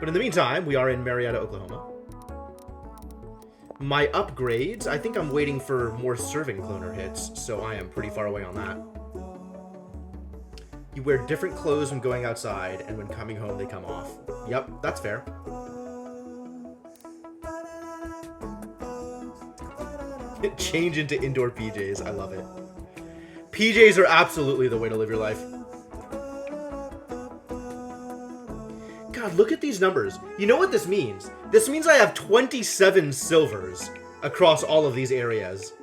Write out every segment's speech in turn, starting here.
But in the meantime, we are in Marietta, Oklahoma. My upgrades, I think I'm waiting for more serving cloner hits, so I am pretty far away on that. You wear different clothes when going outside, and when coming home they come off. Yep, that's fair. Change into indoor PJs, I love it. PJs are absolutely the way to live your life. God, look at these numbers. You know what this means? This means I have 27 silvers across all of these areas.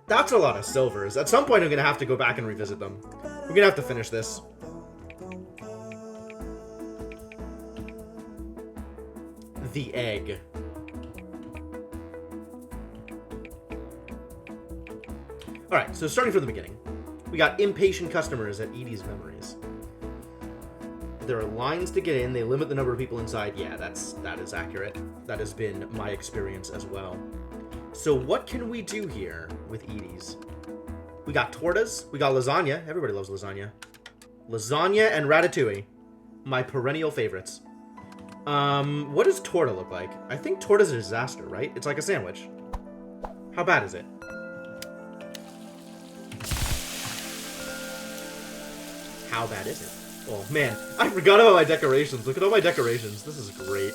That's a lot of silvers. At some point, I'm going to have to go back and revisit them. We're going to have to finish this. The egg. Alright, so starting from the beginning. We got impatient customers at Edie's Memories. There are lines to get in. They limit the number of people inside. Yeah, that is accurate. That has been my experience as well. So what can we do here with Edie's? We got tortas. We got lasagna. Everybody loves lasagna. Lasagna and ratatouille. My perennial favorites. What does torta look like? I think torta's a disaster, right? It's like a sandwich. How bad is it? How bad is it? Oh man, I forgot about my decorations. Look at all my decorations. This is great.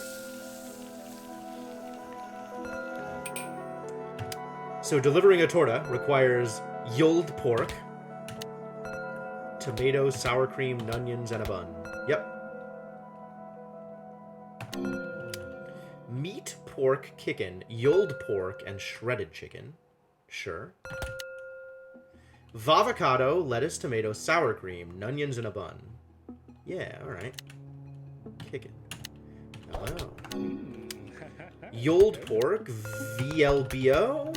So delivering a torta requires Yuled pork, tomatoes, sour cream, onions, and a bun. Yep. Meat, pork, chicken, Yuled pork, and shredded chicken. Sure. Vavocado, lettuce, tomato, sour cream, onions, and a bun. Yeah, alright. Chicken. Hello. Yuled pork, VLBO.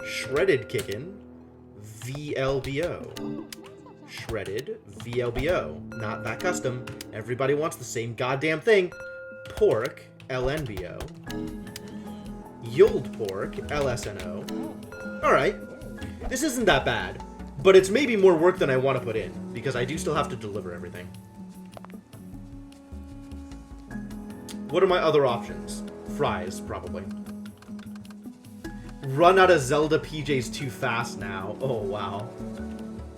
Shredded chicken, VLBO. Shredded, VLBO. Not that custom. Everybody wants the same goddamn thing. Pork, LNBO. Yuled pork, LSNO. Alright. This isn't that bad, but it's maybe more work than I want to put in, because I do still have to deliver everything. What are my other options? Fries, probably. Run out of Zelda PJs too fast now. Oh, wow.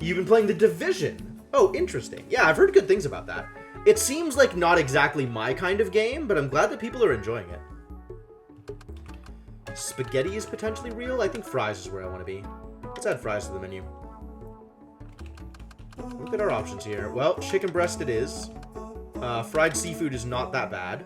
You've been playing The Division. Oh, interesting. Yeah, I've heard good things about that. It seems like not exactly my kind of game, but I'm glad that people are enjoying it. Spaghetti is potentially real. I think fries is where I want to be. Let's add fries to the menu. Look at our options here. Well, chicken breast it is. Fried seafood is not that bad.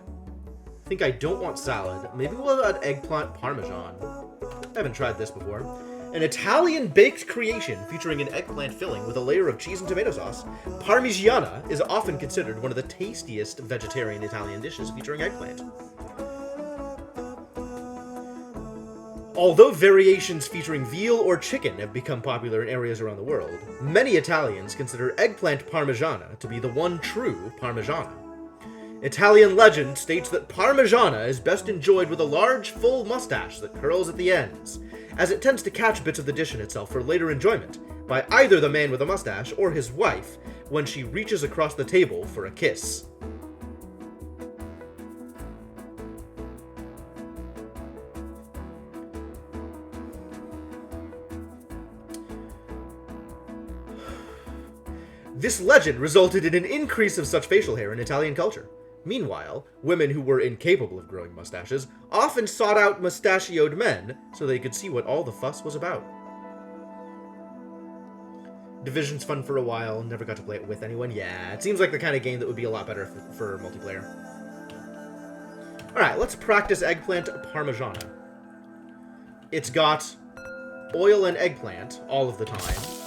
I think I don't want salad. Maybe we'll add eggplant parmesan. I haven't tried this before. An Italian baked creation featuring an eggplant filling with a layer of cheese and tomato sauce. Parmigiana is often considered one of the tastiest vegetarian Italian dishes featuring eggplant. Although variations featuring veal or chicken have become popular in areas around the world, many Italians consider eggplant parmigiana to be the one true parmigiana. Italian legend states that parmigiana is best enjoyed with a large, full mustache that curls at the ends, as it tends to catch bits of the dish in itself for later enjoyment by either the man with a mustache or his wife when she reaches across the table for a kiss. This legend resulted in an increase of such facial hair in Italian culture. Meanwhile, women who were incapable of growing mustaches often sought out mustachioed men so they could see what all the fuss was about. Division's fun for a while, never got to play it with anyone. Yeah, it seems like the kind of game that would be a lot better for multiplayer. Alright, let's practice eggplant parmigiana. It's got oil and eggplant all of the time.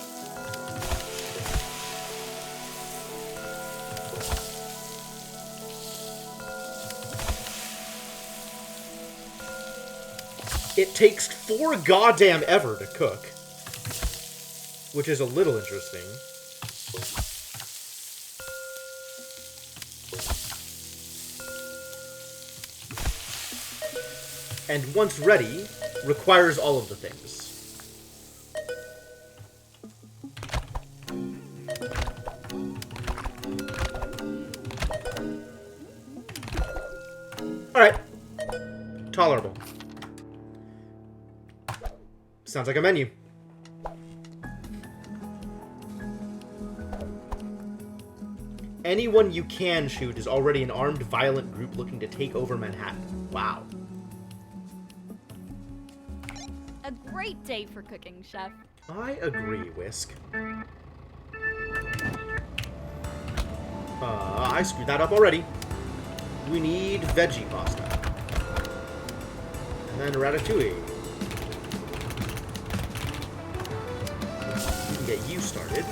It takes 4 goddamn ever to cook, which is a little interesting. And once ready, requires all of the things. Alright. Tolerable. Sounds like a menu. Anyone you can shoot is already an armed, violent group looking to take over Manhattan. Wow. A great day for cooking, Chef. I agree, Whisk. I screwed that up already. We need veggie pasta. And then ratatouille. We can get you started. 1,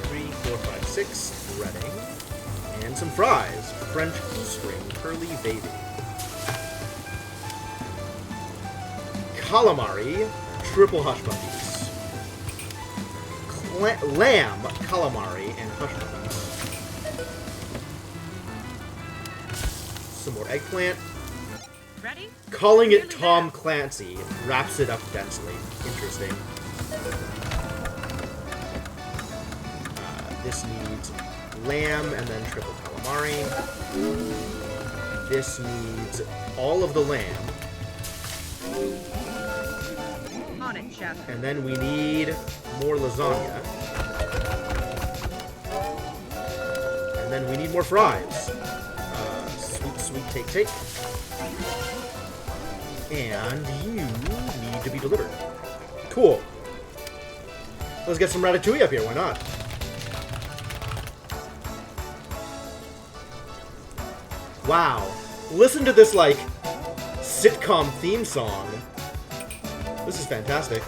2, 3, 4, 5, 6. Breading. And some fries. French spring curly baby. Calamari. Triple hush puppies. Lamb, calamari, and hush puppies. Some more eggplant. Ready? Calling it Tom Clancy wraps it up densely. Interesting. This needs lamb and then triple calamari. This needs all of the lamb. On it, Chef. And then we need more lasagna. And then we need more fries. Sweet, take. And you need to be delivered. Cool. Let's get some ratatouille up here, why not? Wow. Listen to this, like, sitcom theme song. This is fantastic.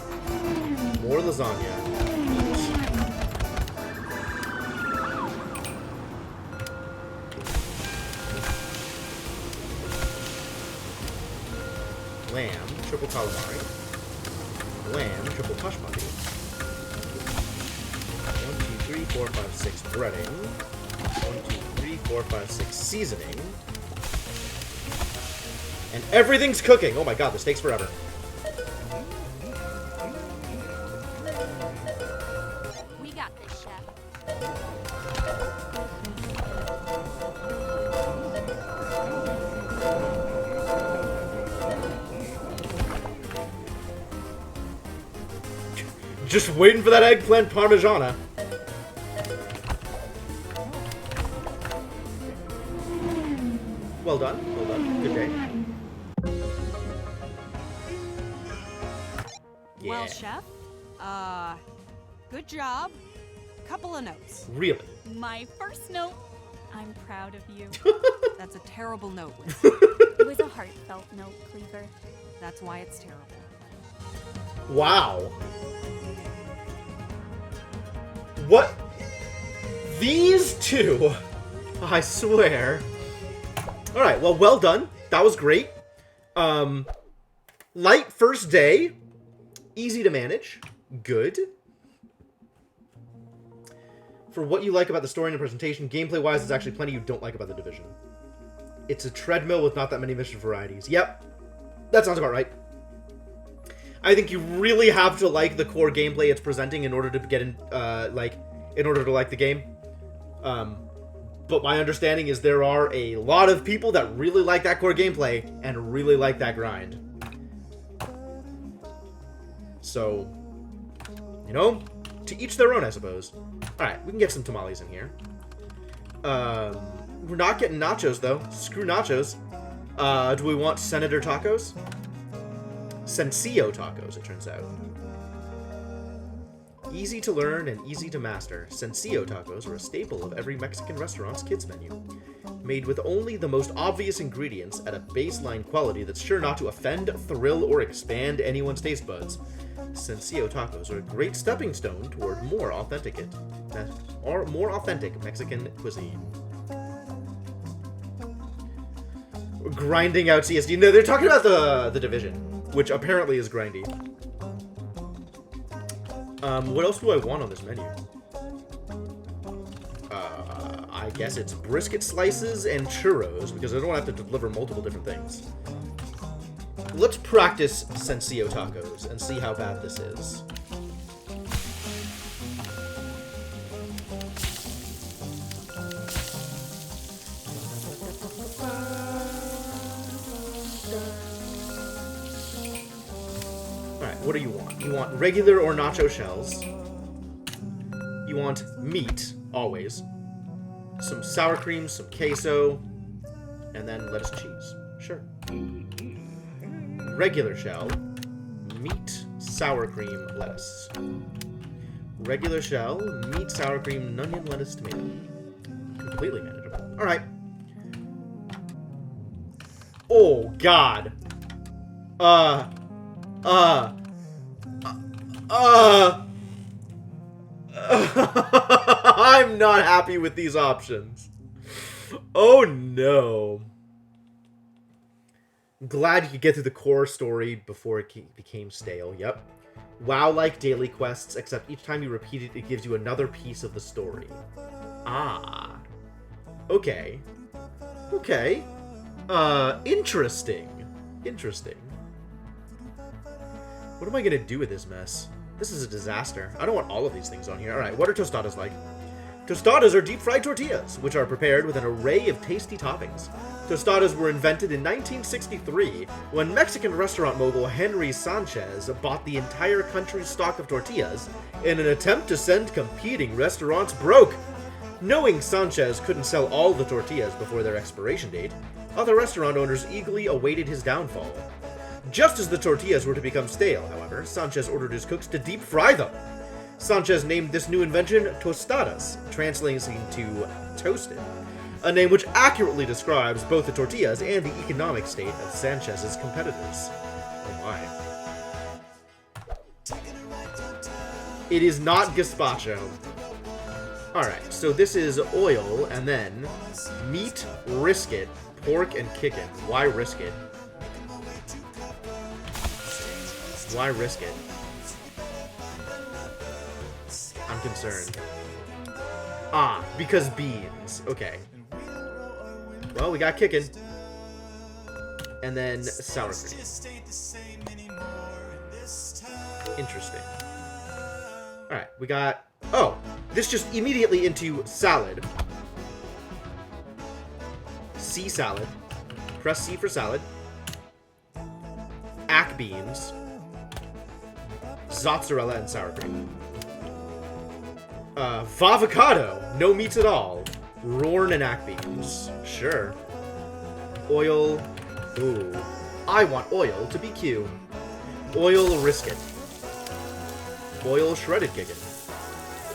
More lasagna. Lamb, triple calamari. Lamb, triple hush puppy. 1, 2, 3, 4, 5, 6 breading. 1, 2, 3, 4, 5, 6 seasoning. And everything's cooking. Oh my god, this takes forever. We got this, Chef. Just waiting for that eggplant parmigiana. Well done. Well done. Good day. Yeah. Well, Chef, good job. Couple of notes. Really? My first note, I'm proud of you. That's a terrible note, Liz. It was a heartfelt note, Cleaver. That's why it's terrible. Wow. What? These two? I swear. Alright, well done. That was great. Light first day. Easy to manage. Good. For what you like about the story and the presentation, gameplay-wise, there's actually plenty you don't like about The Division. It's a treadmill with not that many mission varieties. Yep. That sounds about right. I think you really have to like the core gameplay it's presenting in order to get in, in order to like the game. But my understanding is there are a lot of people that really like that core gameplay and really like that grind. So, you know, to each their own, I suppose. Alright, we can get some tamales in here. We're not getting nachos, though. Screw nachos. Do we want Senator tacos? Sencillo tacos, it turns out. Easy to learn and easy to master, Sencillo tacos are a staple of every Mexican restaurant's kids menu. Made with only the most obvious ingredients at a baseline quality that's sure not to offend, thrill, or expand anyone's taste buds, Sencillo tacos are a great stepping stone toward more authentic Mexican cuisine. Grinding out CSD. No, they're talking about the Division, which apparently is grindy. What else do I want on this menu? I guess it's brisket slices and churros, because I don't have to deliver multiple different things. Let's practice Sencillo tacos and see how bad this is. What do you want? You want regular or nacho shells. You want meat, always. Some sour cream, some queso, and then lettuce and cheese. Sure. Regular shell, meat, sour cream, lettuce. Regular shell, meat, sour cream, onion, lettuce, tomato. Completely manageable. Alright. Oh, God. I'm not happy with these options. Oh, no. Glad you could get through the core story before it became stale. Yep. WoW-like daily quests, except each time you repeat it, it gives you another piece of the story. Ah. Okay. Okay. Interesting. Interesting. What am I gonna do with this mess? This is a disaster. I don't want all of these things on here. Alright, what are tostadas like? Tostadas are deep-fried tortillas, which are prepared with an array of tasty toppings. Tostadas were invented in 1963 when Mexican restaurant mogul Henry Sanchez bought the entire country's stock of tortillas in an attempt to send competing restaurants broke. Knowing Sanchez couldn't sell all the tortillas before their expiration date, other restaurant owners eagerly awaited his downfall. Just as the tortillas were to become stale, however, Sanchez ordered his cooks to deep fry them. Sanchez named this new invention tostadas, translating to toasted, a name which accurately describes both the tortillas and the economic state of Sanchez's competitors. Oh my. It is not gazpacho. Alright, so this is oil, and then meat, brisket, pork, and chicken. Why risk it? Why risk it? I'm concerned. Ah, because beans. Okay. Well, we got kicking. And then sour cream. Interesting. Alright, we got... Oh! This just immediately into salad. C salad. Press C for salad. Ack beans. Zozzarella and sour cream. Vavocado. No meats at all. Rorn and ack beans. Sure. Oil. Ooh. I want oil to be Q. Oil risket. Oil shredded kickin'.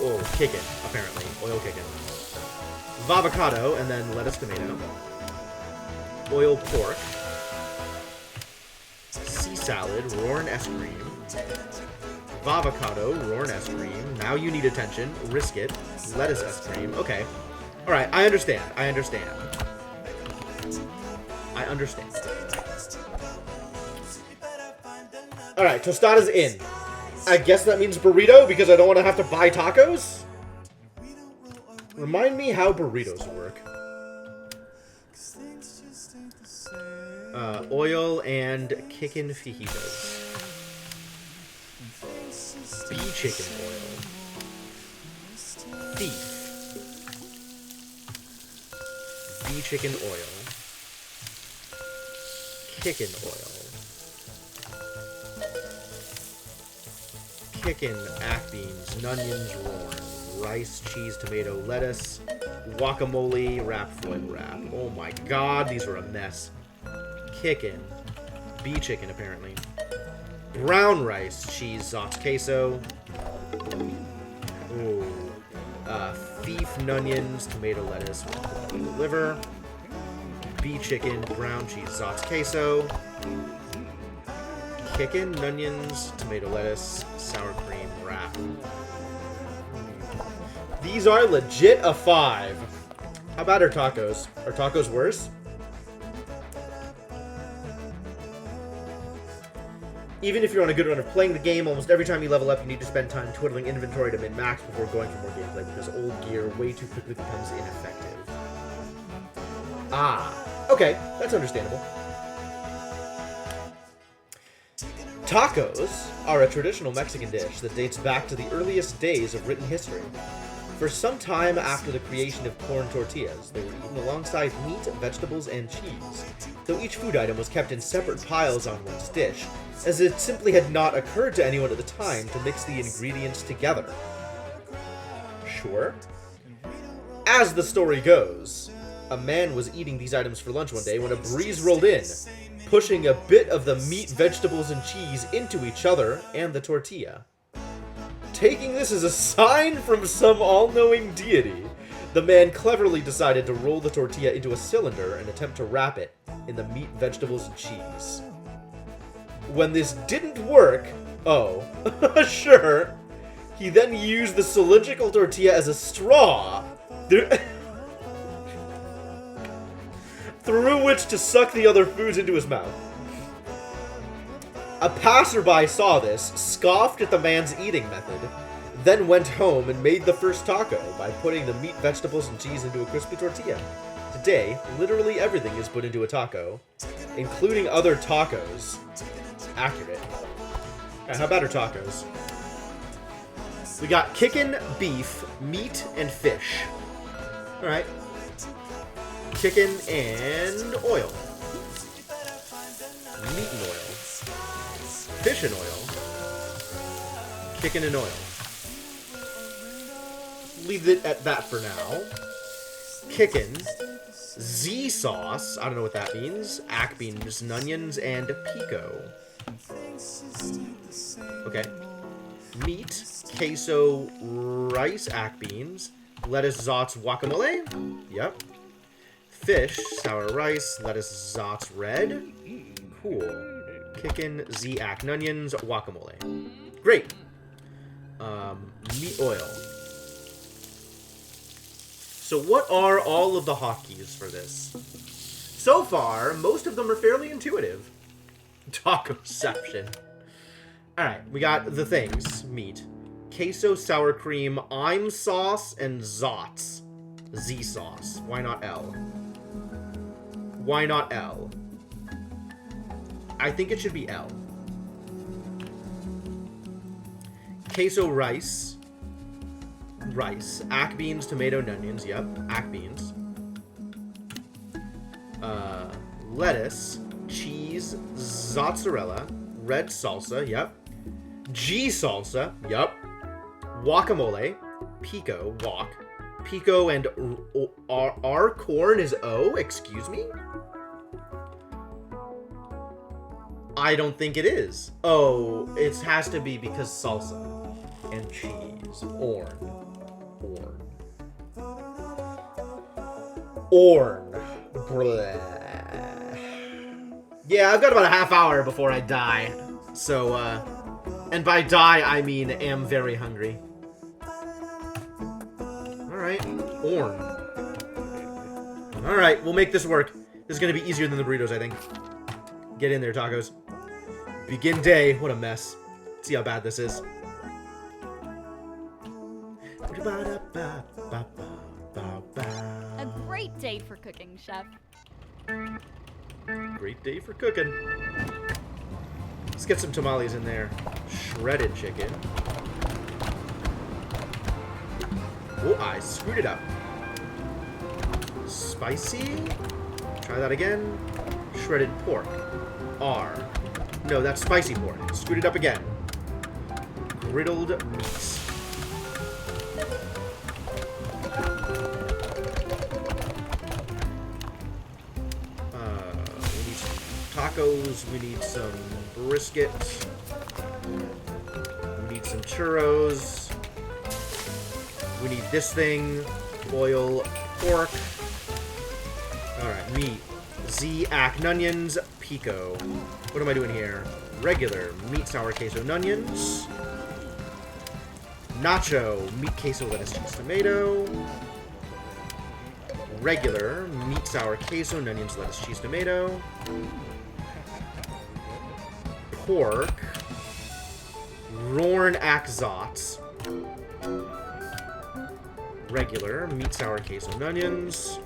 Oh, kickin', apparently. Oil kickin'. Vavocado, and then lettuce, tomato. Oil pork. Sea salad, Rorn S cream. Vavocado, Rorn S cream. Now you need attention. Risket. Lettuce S cream. Okay. Alright, I understand. I understand. I understand. Alright, tostadas in. I guess that means burrito because I don't want to have to buy tacos? Remind me how burritos work. Oil and kickin' fajitas. Bee chicken oil. Beef. Bee chicken oil. Kickin' oil. Kickin', ack beans, onions, Rorn, rice, cheese, tomato, lettuce, guacamole, wrap, foil wrap. Oh my god, these are a mess. Kickin', bee chicken apparently. Brown rice, cheese, Zotz queso. Ooh. Beef, onions, tomato, lettuce, liver. Bee chicken, brown cheese, Zotz queso. Kickin', onions, tomato, lettuce, sour cream, wrap. These are legit a 5. How about our tacos? Are tacos worse? Even if you're on a good run of playing the game, almost every time you level up, you need to spend time twiddling inventory to min-max before going for more gameplay because old gear way too quickly becomes ineffective. Ah, okay, that's understandable. Tacos are a traditional Mexican dish that dates back to the earliest days of written history. For some time after the creation of corn tortillas, they were eaten alongside meat, vegetables, and cheese, though each food item was kept in separate piles on one's dish, as it simply had not occurred to anyone at the time to mix the ingredients together. Sure. As the story goes, a man was eating these items for lunch one day when a breeze rolled in, pushing a bit of the meat, vegetables, and cheese into each other and the tortilla. Taking this as a sign from some all-knowing deity, the man cleverly decided to roll the tortilla into a cylinder and attempt to wrap it in the meat, vegetables, and cheese. When this didn't work, sure, he then used the cylindrical tortilla as a straw through which to suck the other foods into his mouth. A passerby saw this, scoffed at the man's eating method, then went home and made the first taco by putting the meat, vegetables, and cheese into a crispy tortilla. Today, literally everything is put into a taco, including other tacos. Accurate. Alright, how about our tacos? We got chicken, beef, meat, and fish. Alright. Chicken and oil. Meat and oil. Fish and oil. Chicken and oil. Leave it at that for now. Chicken. Z sauce. I don't know what that means. Ack beans, onions, and pico. Okay. Meat. Queso, rice, ack beans. Lettuce, zotz, guacamole. Yep. Fish, sour rice, lettuce, zotz, red. Cool. Chicken, Z-ack, onions, guacamole. Great. Meat oil. So what are all of the hotkeys for this? So far, most of them are fairly intuitive. Tacoception. Alright, we got the things. Meat. Queso, sour cream, I'm sauce, and zotz. Z sauce. Why not L? Why not L? I think it should be L. Queso rice. Rice. Ack beans, tomato, and onions. Yep. Ack beans. Lettuce. Cheese. Mozzarella. Red salsa. Yep. G salsa. Yep. Guacamole. Pico. Guac. Pico and R corn is O? Excuse me? I don't think it is. Oh, it has to be because salsa and cheese. Orn. Bleh. Yeah, I've got about a half hour before I die. So, and by die, I mean am very hungry. Alright, Orn. Alright, we'll make this work. This is gonna be easier than the burritos, I think. Get in there, tacos. Begin day. What a mess. Let's see how bad this is. A great day for cooking, Chef. Great day for cooking. Let's get some tamales in there. Shredded chicken. Oh, I screwed it up. Spicy. Try that again. Shredded pork. R. No, that's spicy pork. Screwed it up again. Griddled meats. We need some tacos. We need some brisket. We need some churros. We need this thing. Boil pork. Alright, meat. Z-ack onions. Pico. What am I doing here? Regular meat, sour queso, and onions. Nacho meat, queso, lettuce, cheese, tomato. Regular meat, sour queso, and onions, lettuce, cheese, tomato. Pork. Rorn Akzotz. Regular meat, sour queso, and onions.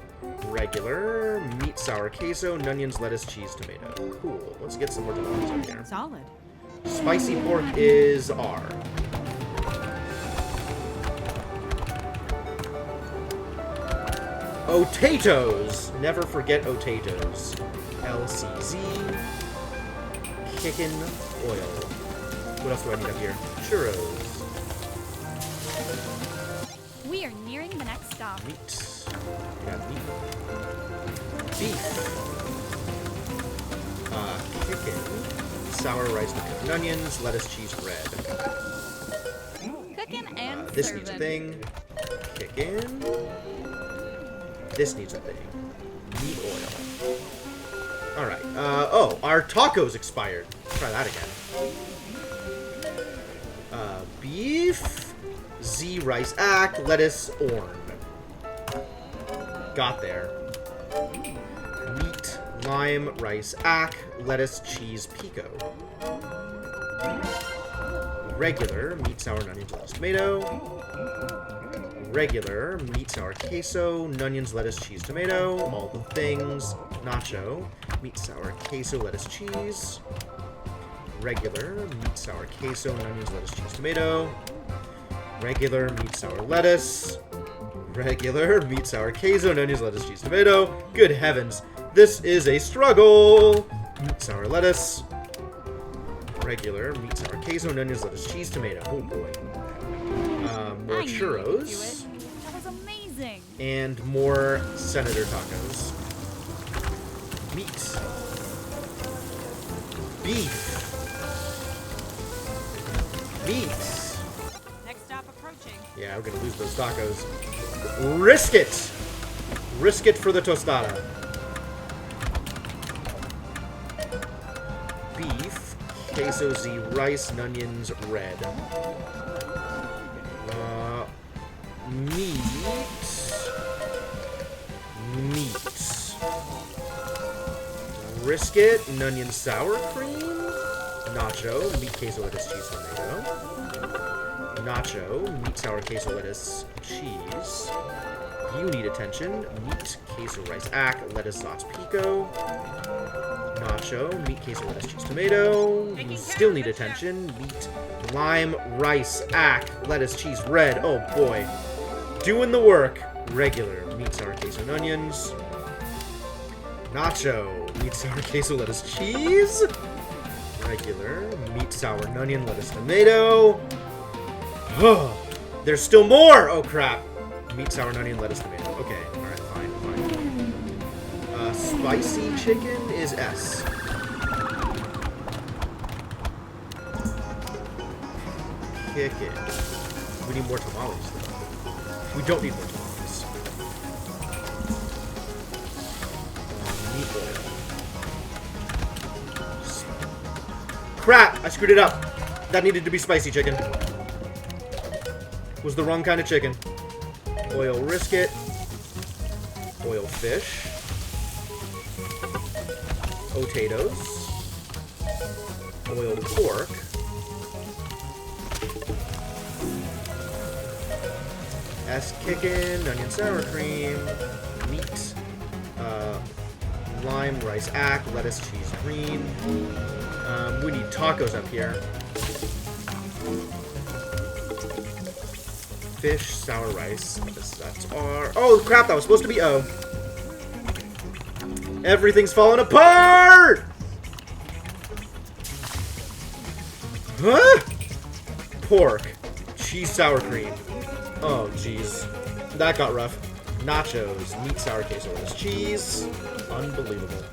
Regular meat, sour queso, and onions, lettuce, cheese, tomato. Cool. Let's get some more tomatoes in here. Solid. Spicy pork is R. Otatoes. Never forget Otatoes. LCZ. Kickin' oil. What else do I need up here? Churros. We are nearing the next stop. Meat. We got meat. Beef. Kickin'. Sour rice with onions, lettuce, cheese, red. Cooking and This serving. needs a thing. Kickin'. This needs a thing. Meat oil. Alright. Oh, our tacos expired. Try that again. Beef. Z rice ack. Lettuce orn. Got there. Meat. Lime rice ack. Lettuce cheese pico. Regular. Meat sour onions lettuce tomato. Regular, meat, sour queso, onions, lettuce, cheese, tomato, all the things, nacho, meat, sour queso, lettuce, cheese, regular, meat, sour queso, onions, lettuce, cheese, tomato, regular, meat, sour lettuce, regular, meat, sour queso, onions, lettuce, cheese, tomato. Good heavens, this is a struggle! Meat, sour lettuce, regular, meat, sour queso, onions, lettuce, cheese, tomato. Oh boy. More I knew you could do churros. it. That was amazing. And more senator tacos. Meat. Beef. Meat. Next stop approaching. Yeah, we're gonna lose those tacos. Risk it! Risk it for the tostada. Beef. Queso Z rice, onions, red. Meat. Brisket, onion sour cream. Nacho, meat, queso, lettuce, cheese, tomato. Nacho, meat, sour, queso, lettuce, cheese. You need attention. Meat, queso, rice, ack, lettuce, sauce, pico. Nacho, meat, queso, lettuce, cheese, tomato. You still need attention. Meat, lime, rice, ack, lettuce, cheese, red. Oh boy. Doing the work. Regular, meat, sour, queso, and onions. Nacho, meat, sour, queso, lettuce, cheese. Regular, meat, sour, onion, lettuce, tomato. Oh, there's still more! Oh crap. Meat, sour, onion, lettuce, tomato. Okay, alright, fine. Spicy chicken is S. Kick it. We need more tamales, though. We don't need more tamales. Meat oil. Crap! I screwed it up. That needed to be spicy chicken. Was the wrong kind of chicken. Oil brisket. Oil fish. Potatoes. Oil pork. S chicken, onion sour cream, meat, lime, rice ack, lettuce, cheese, green. We need tacos up here. Fish, sour rice. That's R. Oh crap! That was supposed to be O. Everything's falling apart. Huh? Pork, cheese, sour cream. Oh, jeez. That got rough. Nachos, meat, sour, queso, lettuce, cheese. Unbelievable.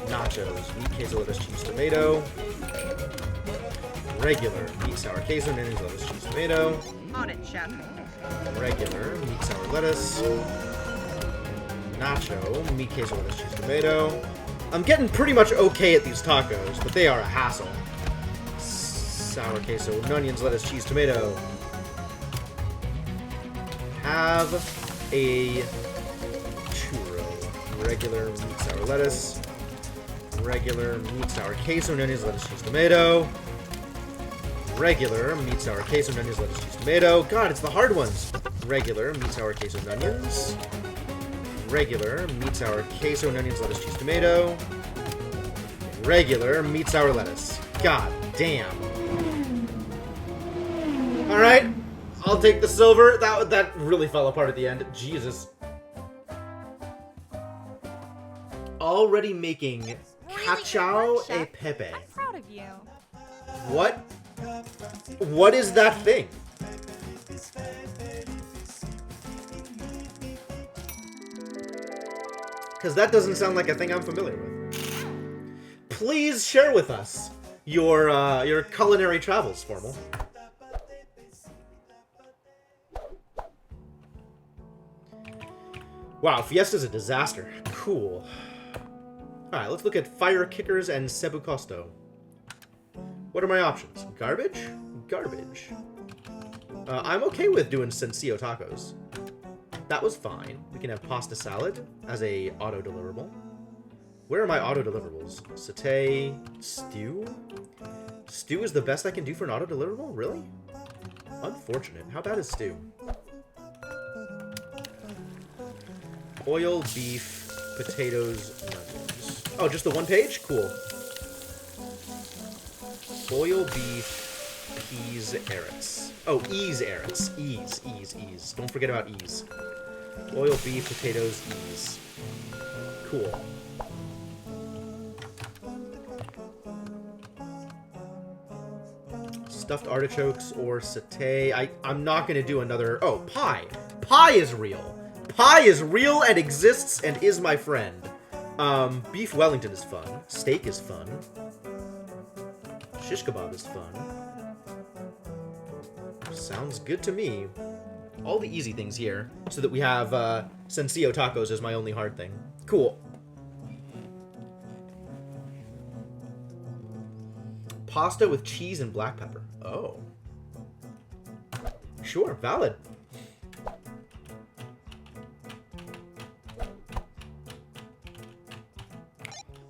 Nachos, meat, queso, lettuce, cheese, tomato. Regular, meat, sour, queso, onions, lettuce, cheese, tomato. On it, chef. Regular, meat, sour, lettuce. Nacho, meat, queso, lettuce, cheese, tomato. I'm getting pretty much okay at these tacos, but they are a hassle. Sour queso, onions, lettuce, cheese, tomato. Have a churro. Regular meat, sour, lettuce. Regular meat, sour, queso, onions, lettuce, cheese, tomato. Regular meat, sour, queso, onions, lettuce, cheese, tomato. God, it's the hard ones. Regular meat, sour, queso, onions. Regular meat, sour, queso, onions, lettuce, cheese, tomato. Regular meat, sour, lettuce. God damn. All right. I'll take the silver. That really fell apart at the end. Jesus. already making Really cachao good work, e pepe. I'm proud of you. What? What is that thing? Because that doesn't sound like a thing I'm familiar with. Please share with us your culinary travels, Formal. Wow, Fiesta's a disaster. Cool. Alright, let's look at Fire Kickers and Cebu Costo. What are my options? Garbage? Garbage. I'm okay with doing Sencillo tacos. That was fine. We can have pasta salad as a auto-deliverable. Where are my auto-deliverables? Satay, stew? Stew is the best I can do for an auto-deliverable? Really? Unfortunate. How bad is stew? Oil, beef, potatoes, onions. Oh, just the one page? Cool. Oil, beef, peas, carrots. Oh, ease carrots. Ease. Don't forget about ease. Oil, beef, potatoes, ease. Cool. Stuffed artichokes or satay. I'm not going to do another... Oh, pie. Pie is real. Pie is real and exists and is my friend. Beef Wellington is fun. Steak is fun. Shish kebab is fun. Sounds good to me. All the easy things here, so that we have Sencillo tacos as my only hard thing. Cool. Pasta with cheese and black pepper. Oh. Sure, valid.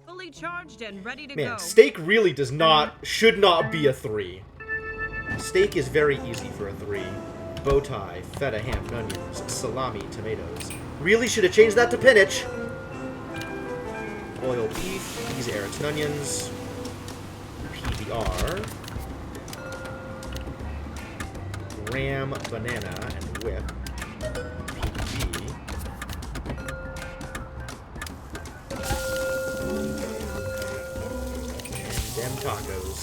Fully charged and ready to Man, go. steak really should not be a 3. Steak is very easy for a 3. Bow tie, feta, ham, and onions, salami, tomatoes. Really should have changed that to spinach. Oil beef, these carrots and onions. PBR. Ram, banana, and whip. PB. And them tacos.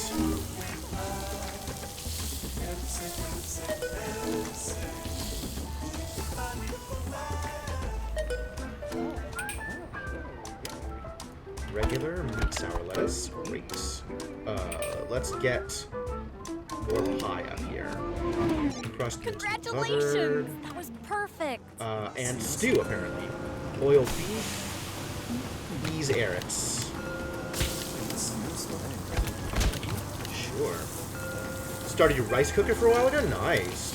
Regular meat sour lettuce. Great. Let's get more pie up here. Crust Congratulations! That was perfect. and stew apparently. Oil beef. These carrots. Sure. Started your rice cooker for a while ago? Nice.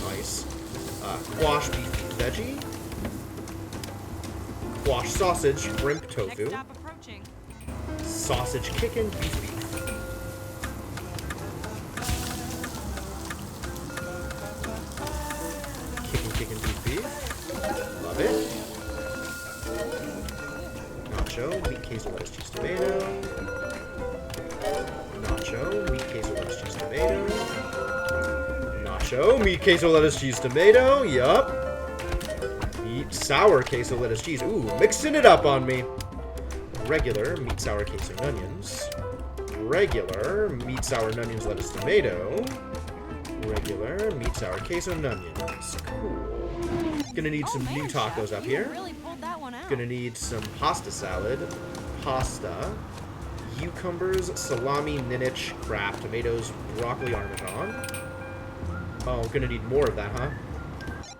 Quash beef veggie. Quash sausage, shrimp tofu. Next stop approaching. Sausage kickin' beef. Kickin' beef. Love it. Nacho, meat, queso, lettuce, cheese, tomato. Nacho, meat, queso, lettuce, cheese, tomato. Nacho, meat, queso, lettuce, cheese, tomato. Yup. Meat, sour, queso, lettuce, cheese. Ooh, mixing it up on me. Regular, meat, sour, queso, and onions. Regular, meat, sour, and onions, lettuce, tomato. Regular, meat, sour, queso, and onions. Cool. Gonna need some new tacos Chef, up you here. Really pulled that one out. Gonna need some pasta salad. Pasta. Cucumbers, salami, ninich, crab, tomatoes, broccoli, parmesan. Oh, gonna need more of that, huh?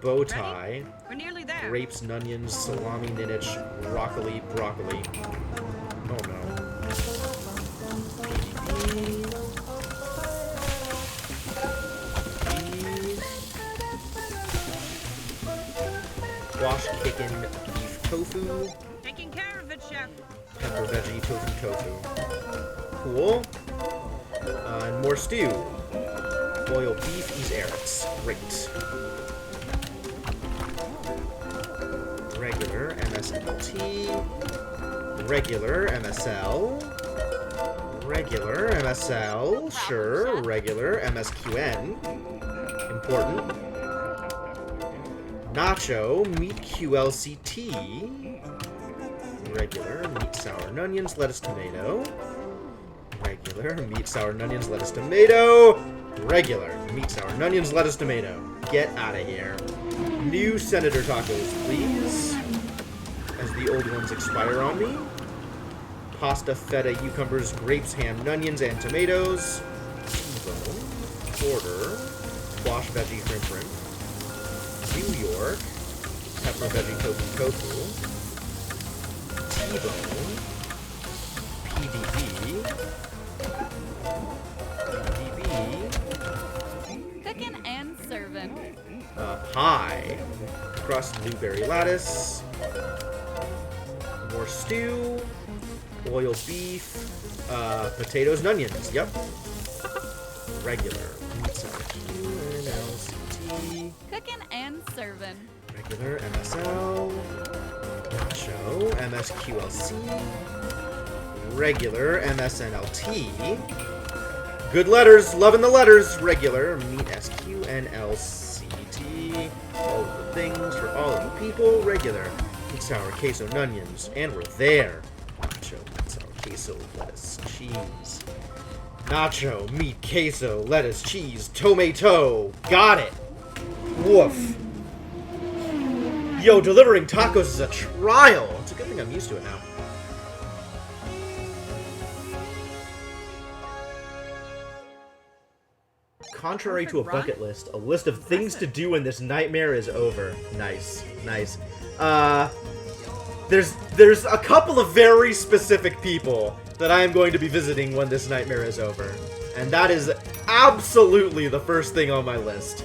Bow tie. We're nearly there. Grapes and onions, salami, ninich, broccoli. Oh no. Wash chicken, beef tofu, Taking care of it, chef. pepper veggie, tofu. Cool. And more stew. Boiled beef, these carrots. Great. Regular MSLT. Regular MSL. Regular MSL. Sure. Regular MSQN. Important. Nacho, meat QLCT. Regular, meat, sour, and onions, lettuce, tomato. Regular, meat, sour, and onions, lettuce, tomato. Regular, meat, sour, and onions, lettuce, tomato. Get out of here. New Senator tacos, please. As the old ones expire on me. Pasta, feta, cucumbers, grapes, ham, onions, and tomatoes. Order. Squash, veggie, shrimp. New York. Pepper, veggie, tofu. T-bone. PDB. Cooking and serving. Pie. Crust, blueberry lattice. More stew. Oiled beef. Potatoes and onions. Yep. Regular. MLCT. Cooking and serving. Regular. MSL. Nacho. MSQLC. Regular. MSNLT. Good letters. Loving the letters. Regular. Meat SQ and LCT. All of the things for all of the people. Regular. Meat, sour, queso, and onions. And we're there. Nacho, meat, sour, queso, lettuce, cheese. Nacho, meat, queso, lettuce, cheese, tomato. Got it. Woof. Yo, delivering tacos is a trial. It's a good thing I'm used to it now. Contrary to a bucket list, a list of things to do when this nightmare is over. Nice, nice. There's a couple of very specific people that I am going to be visiting when this nightmare is over. And that is absolutely the first thing on my list.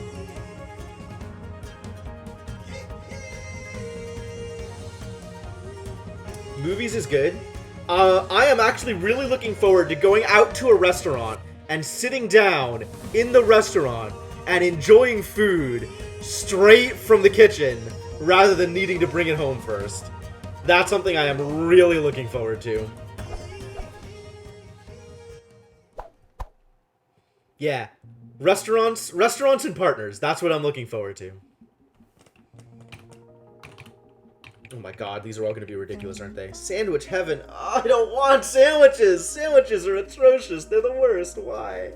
Movies is good. I am actually really looking forward to going out to a restaurant and sitting down in the restaurant and enjoying food straight from the kitchen rather than needing to bring it home first. That's something I am really looking forward to. Yeah. Restaurants and partners. That's what I'm looking forward to. Oh my god, these are all going to be ridiculous, aren't they? Sandwich heaven. Oh, I don't want sandwiches. Sandwiches are atrocious. They're the worst. Why?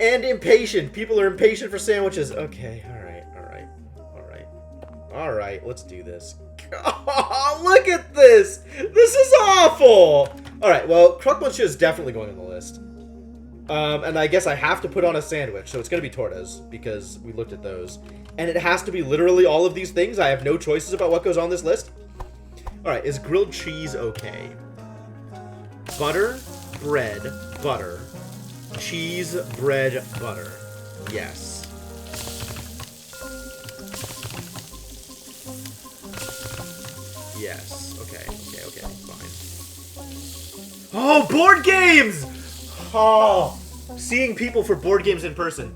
And impatient. People are impatient for sandwiches. Okay, alright. Let's do this. Oh, look at this. This is awful. Alright, well, Croque Monsieur is definitely going on the list. And I guess I have to put on a sandwich, so it's going to be tortas, because we looked at those. And it has to be literally all of these things. I have no choices about what goes on this list. Alright, is grilled cheese okay? Butter, bread, butter. Cheese, bread, butter. Yes. Yes. Okay, fine. Oh, board games! Oh, seeing people for board games in person.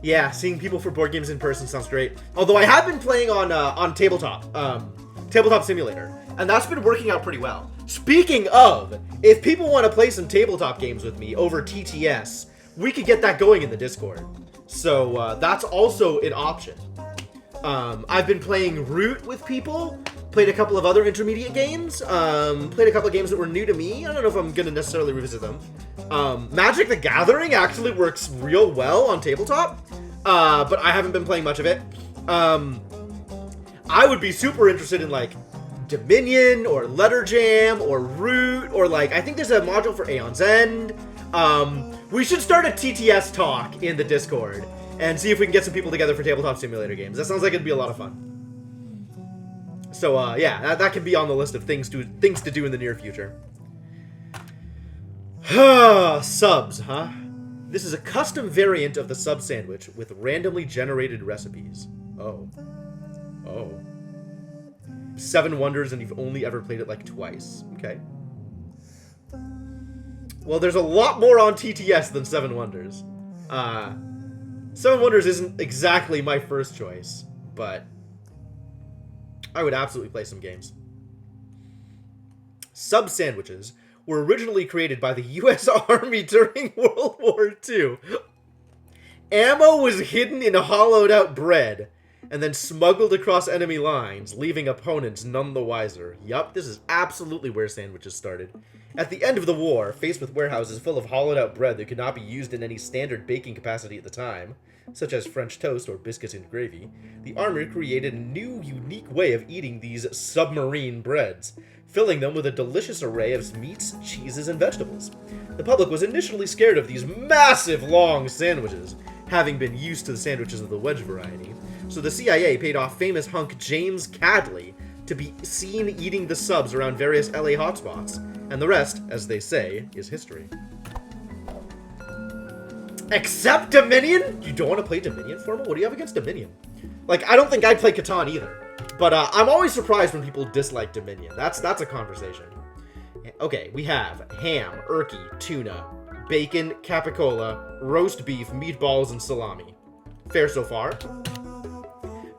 Yeah, seeing people for board games in person sounds great. Although I have been playing on tabletop, Tabletop Simulator, and that's been working out pretty well. Speaking of, if people want to play some tabletop games with me over TTS, we could get that going in the Discord. So that's also an option. I've been playing Root with people, played a couple of other intermediate games, played a couple of games that were new to me. I don't know if I'm going to necessarily revisit them. Magic the Gathering actually works real well on tabletop, but I haven't been playing much of it. I would be super interested in, like, Dominion, or Letter Jam, or Root, or, like, I think there's a module for Aeon's End. We should start a TTS talk in the Discord, and see if we can get some people together for Tabletop Simulator games. That sounds like it'd be a lot of fun. So, yeah, that could be on the list of things to do in the near future. Subs, huh? This is a custom variant of the sub sandwich with randomly generated recipes. Oh. 7 Wonders and you've only ever played it like twice. Okay. Well, there's a lot more on TTS than 7 Wonders. 7 Wonders isn't exactly my first choice, but I would absolutely play some games. Sub sandwiches were originally created by the U.S. Army during World War II. Ammo was hidden in hollowed out bread. and then smuggled across enemy lines, leaving opponents none the wiser. Yup, this is absolutely where sandwiches started. At the end of the war, faced with warehouses full of hollowed-out bread that could not be used in any standard baking capacity at the time, such as French toast or biscuits and gravy, the army created a new, unique way of eating these submarine breads, filling them with a delicious array of meats, cheeses, and vegetables. The public was initially scared of these massive, long sandwiches, having been used to the sandwiches of the wedge variety, so the CIA paid off famous hunk James Cadley to be seen eating the subs around various LA hotspots, and the rest, as they say, is history. Except Dominion? You don't want to play Dominion, Formal? What do you have against Dominion? Like, I don't think I'd play Catan either. But I'm always surprised when people dislike Dominion. That's a conversation. Okay, we have ham, erky, tuna, bacon, capicola, roast beef, meatballs, and salami. Fair so far.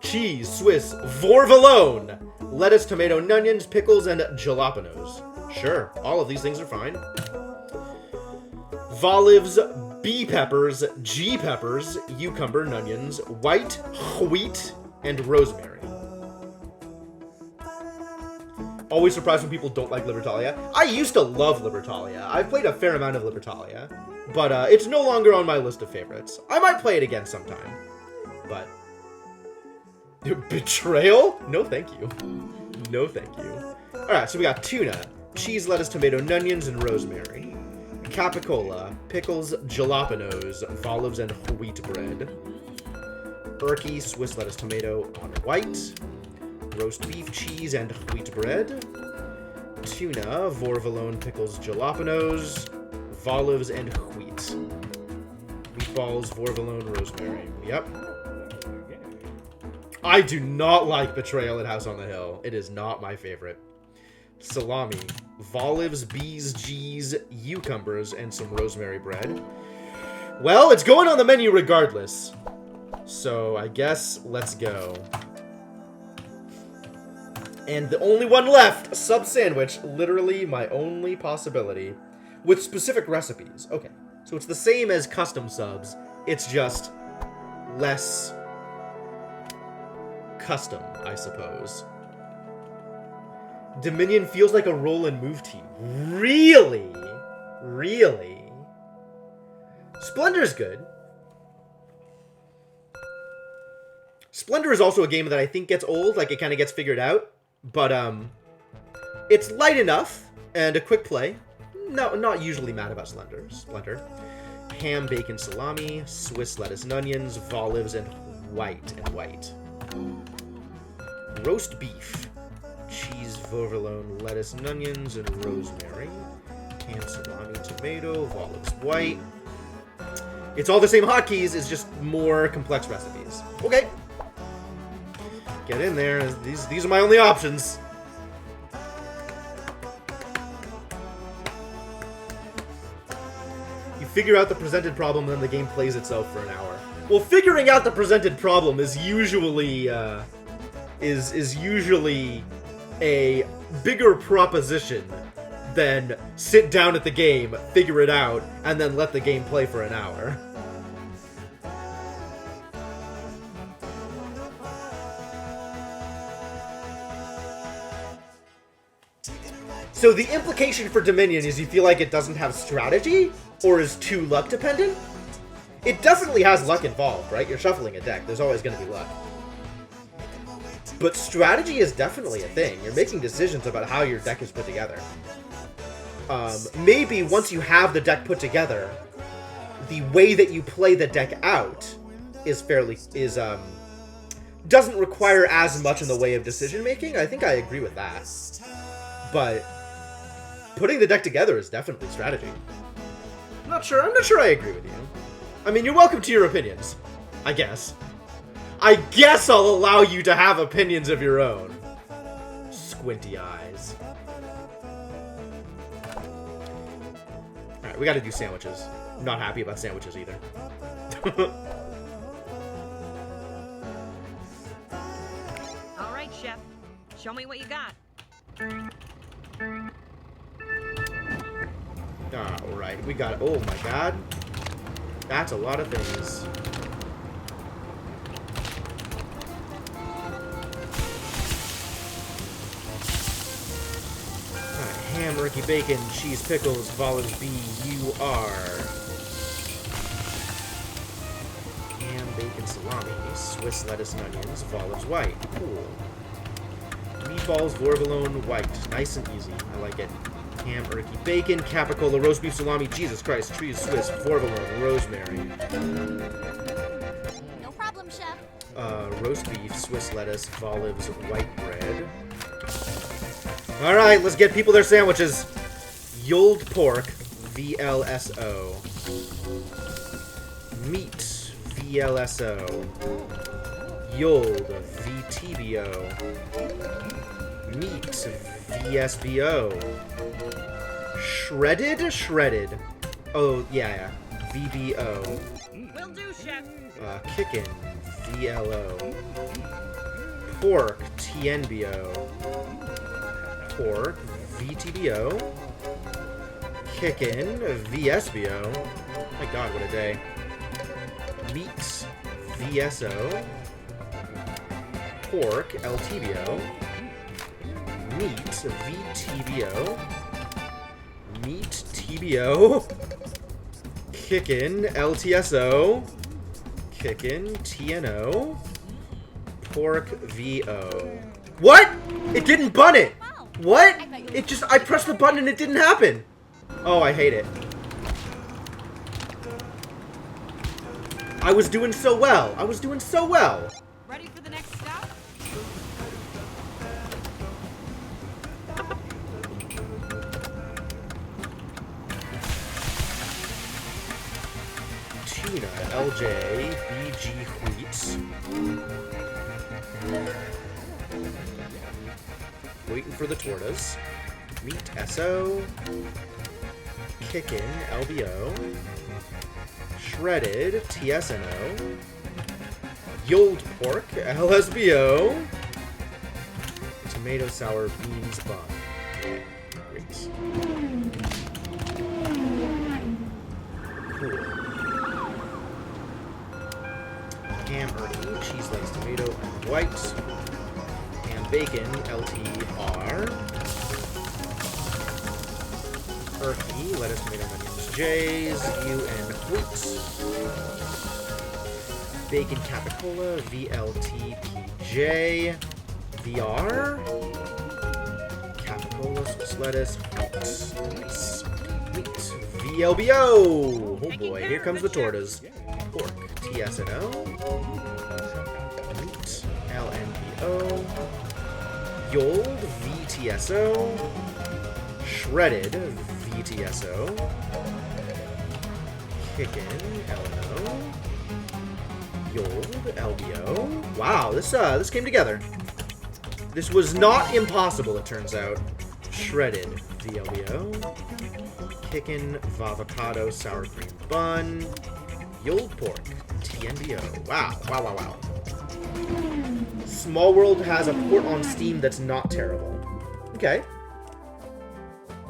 Cheese, Swiss, Vorvalone, lettuce, tomato, onions, pickles, and jalapenos. Sure, all of these things are fine. Olives, bee peppers, G peppers, cucumber, onions, white, wheat, and rosemary. Always surprised when people don't like Libertalia. I used to love Libertalia. I've played a fair amount of Libertalia, but it's no longer on my list of favorites. I might play it again sometime, but... Betrayal? No thank you. No thank you. Alright, so we got tuna, cheese, lettuce, tomato, onions, and rosemary. Capicola, pickles, jalapenos, olives, and wheat bread. Erky, Swiss lettuce, tomato on white. Roast beef, cheese, and wheat bread. Tuna, Vorvalone, pickles, jalapenos, olives, and wheat. Meatballs, Vorvalone, rosemary. Yep. I do not like Betrayal at House on the Hill. It is not my favorite. Salami, olives, bees, G's, cucumbers, and some rosemary bread. Well, it's going on the menu regardless. So I guess let's go. And the only one left, a sub sandwich, literally my only possibility, with specific recipes. Okay, so it's the same as custom subs, it's just less custom, I suppose. Dominion feels like a roll and move team. Really? Really? Splendor's good. Splendor is also a game that I think gets old, like it kind of gets figured out. But, it's light enough and a quick play. No, not usually mad about Splendor. Ham, bacon, salami, Swiss lettuce and onions, olives, and white. Roast beef. Cheese, Vorvalone, lettuce and onions, and rosemary. Ham, salami, tomato, olives, white. It's all the same hotkeys, it's just more complex recipes. Okay. Get in there. These are my only options. You figure out the presented problem, then the game plays itself for an hour. Well, figuring out the presented problem is usually usually a bigger proposition than sit down at the game, figure it out, and then let the game play for an hour. So the implication for Dominion is you feel like it doesn't have strategy, or is too luck dependent? It definitely has luck involved, right? You're shuffling a deck, there's always going to be luck. But strategy is definitely a thing. You're making decisions about how your deck is put together. Maybe once you have the deck put together, the way that you play the deck out doesn't require as much in the way of decision making. I think I agree with that. But putting the deck together is definitely strategy. I'm not sure I agree with you. I mean, you're welcome to your opinions, I guess. I guess I'll allow you to have opinions of your own. Squinty eyes. Alright, we gotta do sandwiches. I'm not happy about sandwiches either. Alright, Chef. Show me what you got. Alright, we got... Oh my god. That's a lot of things. Ham, Ricky Bacon, Cheese, Pickles, Olives, B-U-R. Ham, Bacon, Salami, Swiss Lettuce and Onions, Olives, White. Cool. Meatballs, Vorbalone, White. Nice and easy. I like it. Ham, Turkey, Bacon, Capicola, Roast Beef, Salami, Jesus Christ, Trees, Swiss, Vorbalone, Rosemary. No problem, Chef. Roast Beef, Swiss Lettuce, Olives, White Bread. Alright, let's get people their sandwiches. Yoled Pork, VLSO. Meat, VLSO. Yoled, VTBO. Meat, VSBO. Shredded? Oh, yeah. VBO. Will do, Chef. Kickin', VLO. Pork, TNBO. Pork, VTBO. Kickin', VSBO. My god, what a day. Meat, VSO. Pork, LTBO. Meat, VTBO. Meat, TBO. Kickin', LTSO. Kickin', TNO. Pork, VO. What? It didn't bun it! Wow. What? I pressed the button and it didn't happen! Oh, I hate it. I was doing so well. Ready for the next stop? Tuna, LJ, BG Wheat. Waiting for the tortas. Meat, SO. Kickin', LBO. Shredded, TSNO. Yoled Pork, LSBO. Tomato Sour Beans Bun. Great. Cool. Ham, Ernie, Cheese, Lettuce, Tomato, and White. Ham, Bacon, LTR. Turkey, Lettuce, Tomato, and Onions, J's, U, and Wheat. Bacon Capicola, VLTPJ, VR, Capicola, Swiss lettuce, wheat, VLBO. Oh boy, here comes the tortas. Pork, TSNO, meat, LNBO, Yoled, VTSO, Shredded, VTSO, Kickin', LNO. Yoled, LBO. Wow, this came together. This was not impossible, it turns out. Shredded, VLBO. Kickin', Vavocado, Sour Cream Bun. Yoled Pork, TNBO. Wow. Small World has a port on Steam that's not terrible. Okay.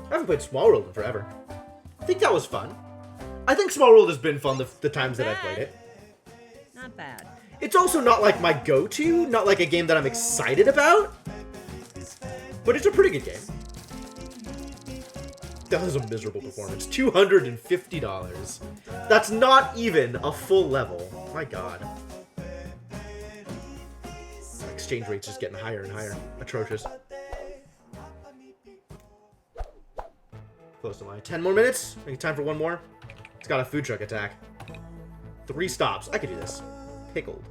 I haven't played Small World in forever. I think that was fun. I think Small World has been fun the times that I've played it. Not bad. It's also not like my go-to, not like a game that I'm excited about, but it's a pretty good game. That was a miserable performance. $250. That's not even a full level. My god. Exchange rate's just getting higher and higher. Atrocious. Close to mine. 10 more minutes? Make time for one more? It's got a food truck attack. 3 stops. I could do this. Pickled.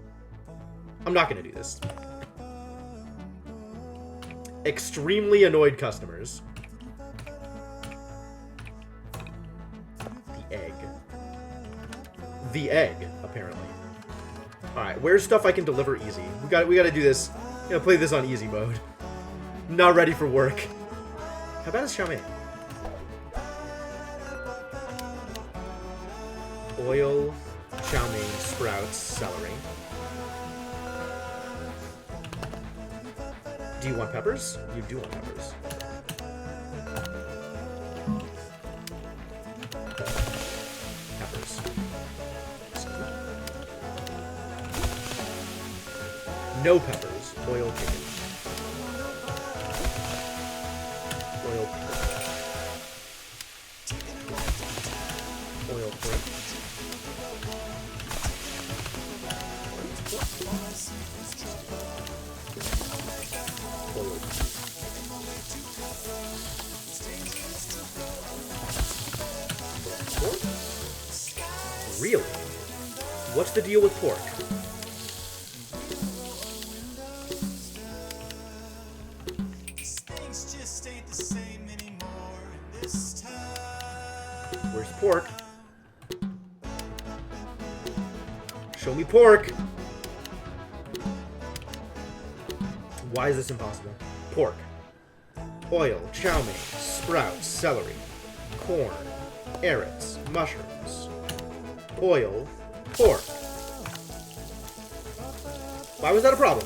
I'm not gonna do this. Extremely annoyed customers. The egg, apparently. Alright, where's stuff I can deliver easy? We gotta do this. I'm gonna play this on easy mode. Not ready for work. How bad is chow mein? Oil, chow mein, sprouts, celery. Do you want peppers? You do want peppers. Peppers. No peppers. Oil chicken. Oil chicken. Oil shrimp. Oil. Pork? Really? What's the deal with pork? Where's pork? Show me pork! Why is this impossible? Pork. Oil, chow mein, sprouts, celery, corn, carrots, mushrooms. Oil, pork. Why was that a problem?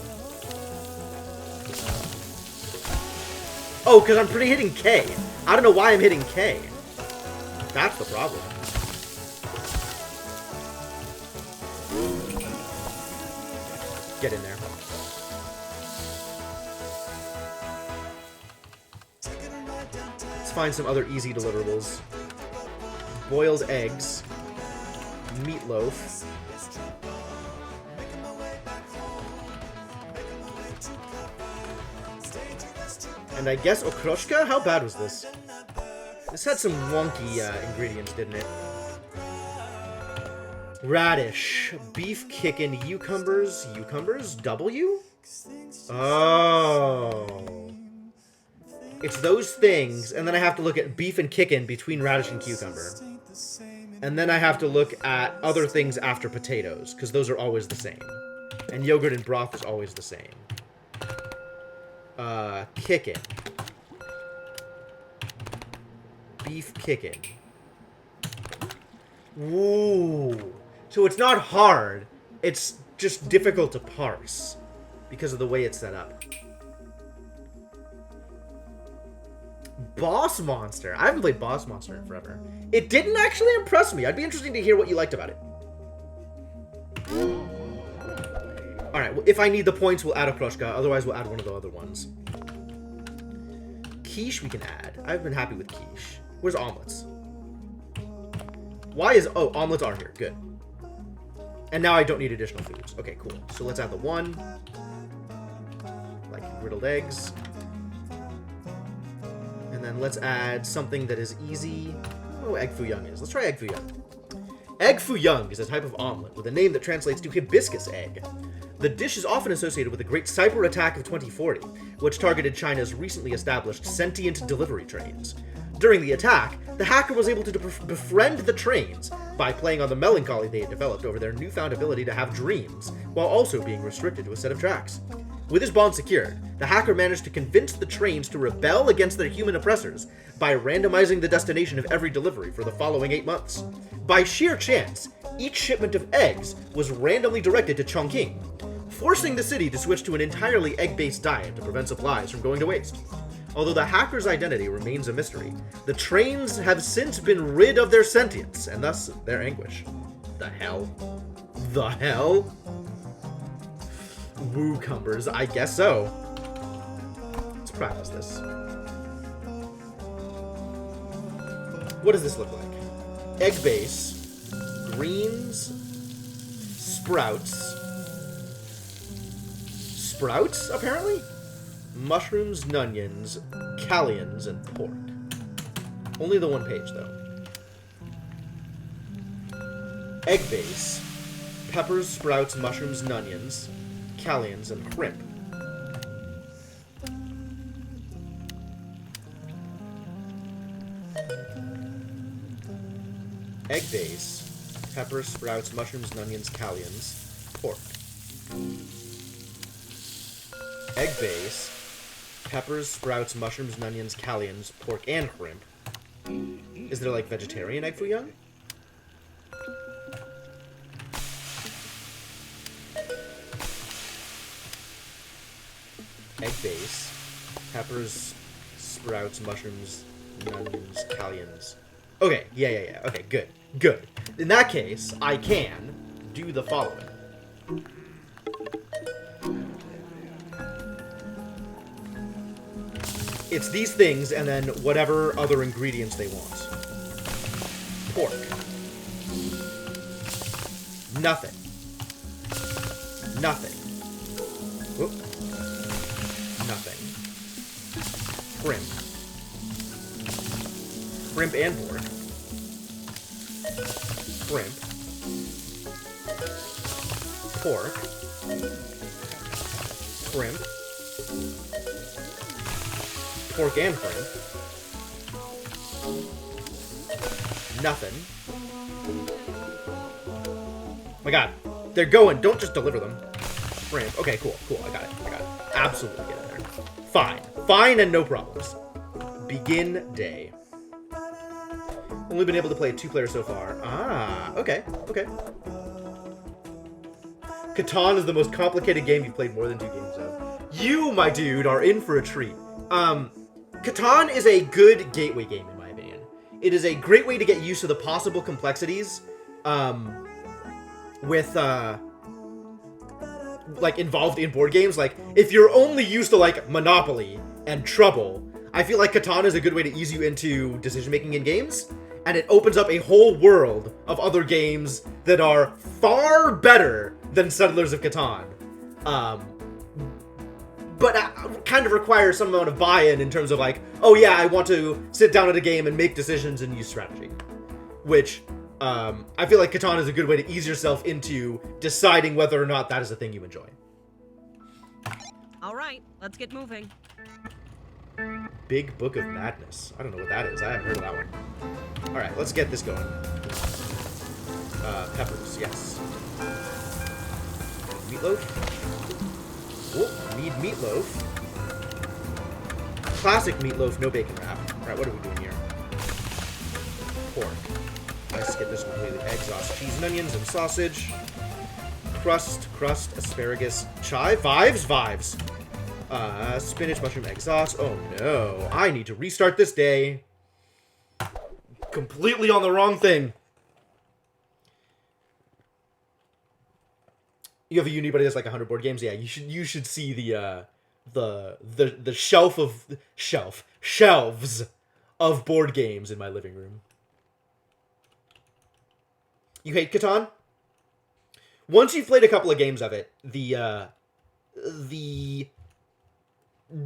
Oh, because I'm hitting K. I don't know why I'm hitting K. That's the problem. Get in there. Let's find some other easy deliverables. Boils eggs. Meatloaf. And I guess okroshka? How bad was this? This had some wonky ingredients, didn't it? Radish. Beef kickin' cucumbers. Cucumbers? W? Oh. It's those things, and then I have to look at beef and kickin' between radish and cucumber. And then I have to look at other things after potatoes, because those are always the same. And yogurt and broth is always the same. Kickin'. Beef kickin'. Ooh. So it's not hard. It's just difficult to parse because of the way it's set up. Boss Monster. I haven't played Boss Monster in forever. It didn't actually impress me. I'd be interested to hear what you liked about it. Alright, well, if I need the points, we'll add a Okroshka. Otherwise, we'll add one of the other ones. Quiche we can add. I've been happy with quiche. Where's omelets? Why is... Oh, omelets are here. Good. And now I don't need additional foods. Okay, cool. So let's add the one. Like griddled eggs. And then let's add something that is easy. Oh, egg foo young is. Let's try egg foo young. Egg foo young is a type of omelet with a name that translates to hibiscus egg. The dish is often associated with the Great Cyber Attack of 2040, which targeted China's recently established sentient delivery trains. During the attack, the hacker was able to befriend the trains by playing on the melancholy they had developed over their newfound ability to have dreams, while also being restricted to a set of tracks. With his bond secured, the hacker managed to convince the trains to rebel against their human oppressors by randomizing the destination of every delivery for the following 8 months. By sheer chance, each shipment of eggs was randomly directed to Chongqing, forcing the city to switch to an entirely egg-based diet to prevent supplies from going to waste. Although the hacker's identity remains a mystery, the trains have since been rid of their sentience, and thus their anguish. The hell? The hell? Woocumbers, I guess so. Let's practice this. What does this look like? Egg base, greens, sprouts, apparently? Mushrooms, nunions, callions, and pork. Only the one page, though. Egg base, peppers, sprouts, mushrooms, nunions, callions, and shrimp. Egg base, peppers, sprouts, mushrooms, nunions, callions, pork. Egg base, peppers, sprouts, mushrooms, nunions, callions, pork, and shrimp. Is there, like, vegetarian egg foo young? Egg base, peppers, sprouts, mushrooms, nunions, callions. Okay, yeah. Okay, good. In that case, I can do the following. It's these things, and then whatever other ingredients they want. Pork. Nothing. Nothing. Whoop. Nothing. Shrimp. Shrimp and pork. Shrimp. Pork. Shrimp. Pork and shrimp. Nothing. My god. They're going. Don't just deliver them. Shrimp. Okay, cool. Cool. I got it. I got it. Absolutely get in there. Fine. Fine and no problems. Begin day. Only been able to play 2-player so far. Ah, okay. Okay. Catan is the most complicated game you've played more than 2 games of. You, my dude, are in for a treat. Catan is a good gateway game, in my opinion. It is a great way to get used to the possible complexities, with, like, involved in board games. Like, if you're only used to, like, Monopoly and Trouble, I feel like Catan is a good way to ease you into decision-making in games, and it opens up a whole world of other games that are far better than Settlers of Catan. But kind of requires some amount of buy-in in terms of like, oh yeah, I want to sit down at a game and make decisions and use strategy. Which, I feel like Catan is a good way to ease yourself into deciding whether or not that is a thing you enjoy. All right, let's get moving. Big Book of Madness. I don't know what that is. I haven't heard of that one. Alright, let's get this going. Peppers, yes. Meatloaf? Whoop, need meatloaf. Classic meatloaf, no bacon wrap. Alright, what are we doing here? Pork. Let's skip this one completely. Egg, sauce, cheese, and onions, and sausage. Crust, asparagus, chive, vibes. Spinach, mushroom, egg sauce. Oh no, I need to restart this day. Completely on the wrong thing. You have a uni, but it has like 100 board games. Yeah, you should see the shelves of board games in my living room. You hate Catan? Once you've played a couple of games of it, the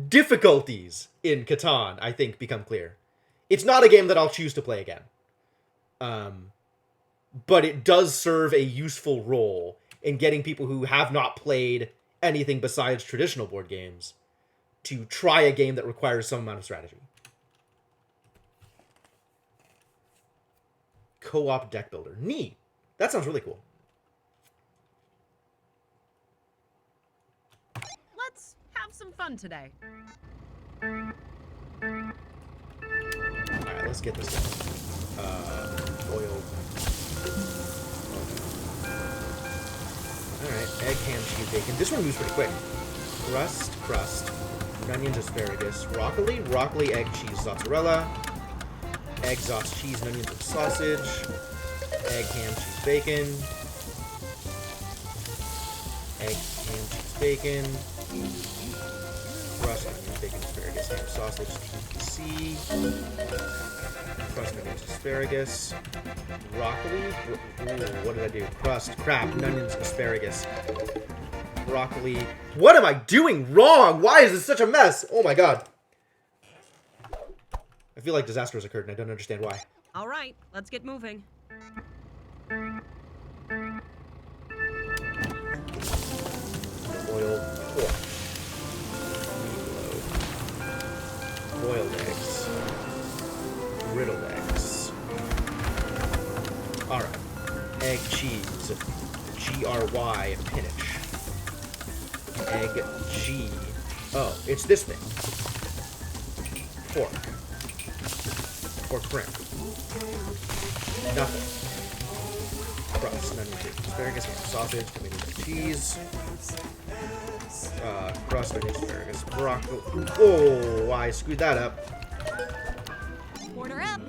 difficulties in Catan, I think, become clear. It's not a game that I'll choose to play again. But it does serve a useful role in getting people who have not played anything besides traditional board games to try a game that requires some amount of strategy. Co-op deck builder. Neat. That sounds really cool. Let's have some fun today. Alright, let's get this going. Oil. Alright, egg, ham, cheese, bacon. This one moves pretty quick. Crust, onions, asparagus, broccoli, egg, cheese, mozzarella, egg, sauce, cheese, onions, and sausage, egg, ham, cheese, bacon, egg, ham, cheese, bacon, crust, onions, bacon, asparagus, ham, sausage, TPC, crust, onions, asparagus, broccoli, what did I do? Crust, crap, onions, asparagus, broccoli. What am I doing wrong? Why is this such a mess? Oh my god. I feel like disaster has occurred and I don't understand why. All right, let's get moving. Boiled pork. Meatloaf. Boiled eggs. Griddled eggs. Alright. Egg, cheese. GRY, spinach. Egg, G. Oh, it's this thing. Pork. Pork shrimp. Nothing. Crust, onion, asparagus, ham, sausage, tomato, cheese. Crust, onion, asparagus, broccoli. Oh, I screwed that up. Order up.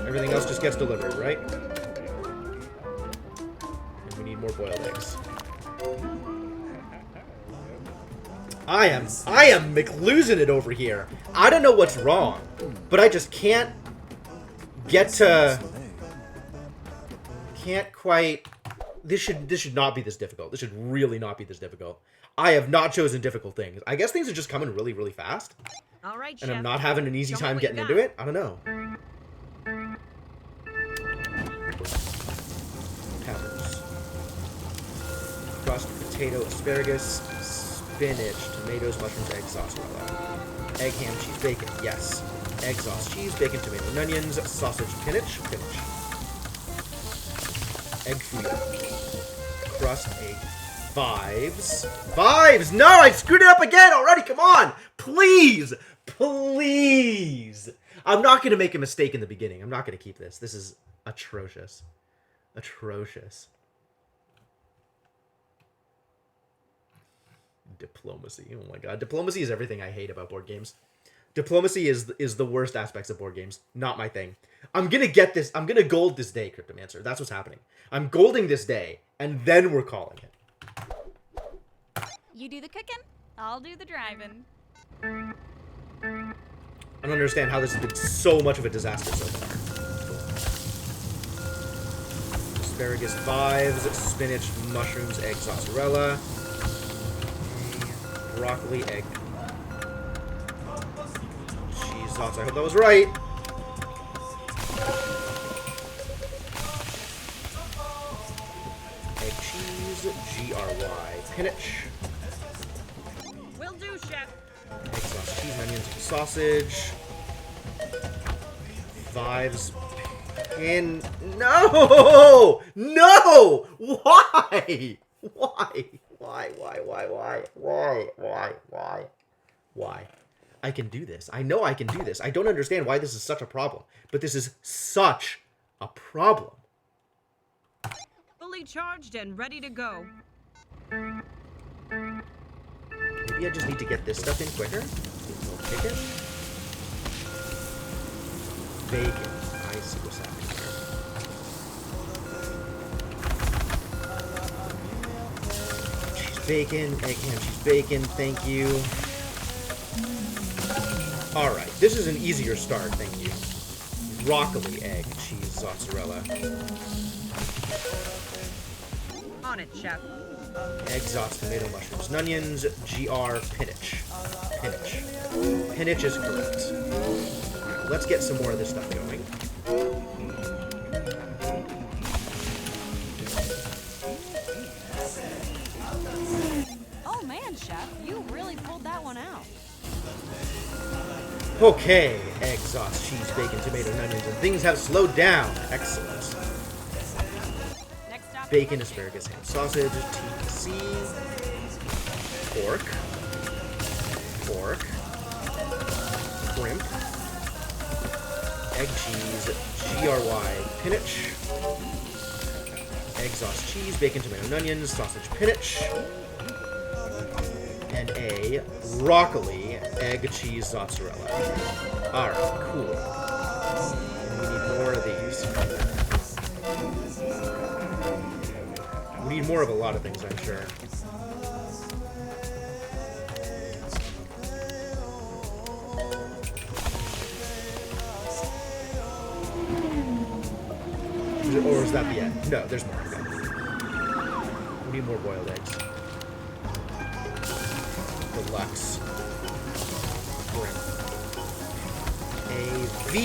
Everything else just gets delivered, right? And we need more boiled eggs. I am losing it over here. I don't know what's wrong, but I just can't get to... Can't quite... This should not be this difficult. This should really not be this difficult. I have not chosen difficult things. I guess things are just coming really, really fast. All right, And chef. I'm not having an easy Show me time what you getting got. into it. I don't know. Peppers. Crushed potato, asparagus, spinach, tomatoes, mushrooms, egg, mozzarella. Egg, ham, cheese, bacon. Yes. Egg, sauce, cheese, bacon, tomato, and onions, sausage, spinach. Egg fouillon. Crust, egg. Vibes. Vibes! No, I screwed it up again already! Come on! Please! Please! I'm not going to make a mistake in the beginning. I'm not going to keep this. This is atrocious. Atrocious. Diplomacy. Oh my god. Diplomacy is everything I hate about board games. Diplomacy is the worst aspects of board games. Not my thing. I'm going to get this. I'm going to gold this day, Cryptomancer. That's what's happening. I'm golding this day, and then we're calling it. You do the cooking, I'll do the driving. I don't understand how this has been so much of a disaster so far. Asparagus vibes, spinach, mushrooms, egg, mozzarella, broccoli, egg, cheese sauce. I hope that was right. Egg, cheese, GRY, spinach. Will do, chef. Egg sauce, cheese, onions, sausage. Vibes. And no! No! Why? Why? I can do this. I know I can do this. I don't understand why this is such a problem. But this is such a problem. Fully charged and ready to go. Maybe I just need to get this stuff in quicker. Chicken. Bacon. I see what's happening here. Cheese bacon. Egg, ham, cheese bacon. Thank you. Alright. This is an easier start. Thank you. Broccoli, egg, cheese, mozzarella. On it, chef. Egg, sauce, tomato, mushrooms, and onions, GR, spinach. Spinach is correct. Alright, let's get some more of this stuff going. Oh man, chef, you really pulled that one out. Okay, egg, sauce, cheese, bacon, tomato, and onions, and things have slowed down. Excellent. Next stop. Bacon, asparagus, ham, sausage, TC, pork, shrimp, egg, cheese, GRY, spinach, egg, sauce, cheese, bacon, tomato, and onions, sausage, spinach, and a broccoli, egg, cheese, mozzarella. Alright, cool. And we need more of these. We need more of a lot of things, I'm sure. Or is that the end? No, there's more. Okay. We need more boiled eggs. Deluxe. Shrimp. A-V.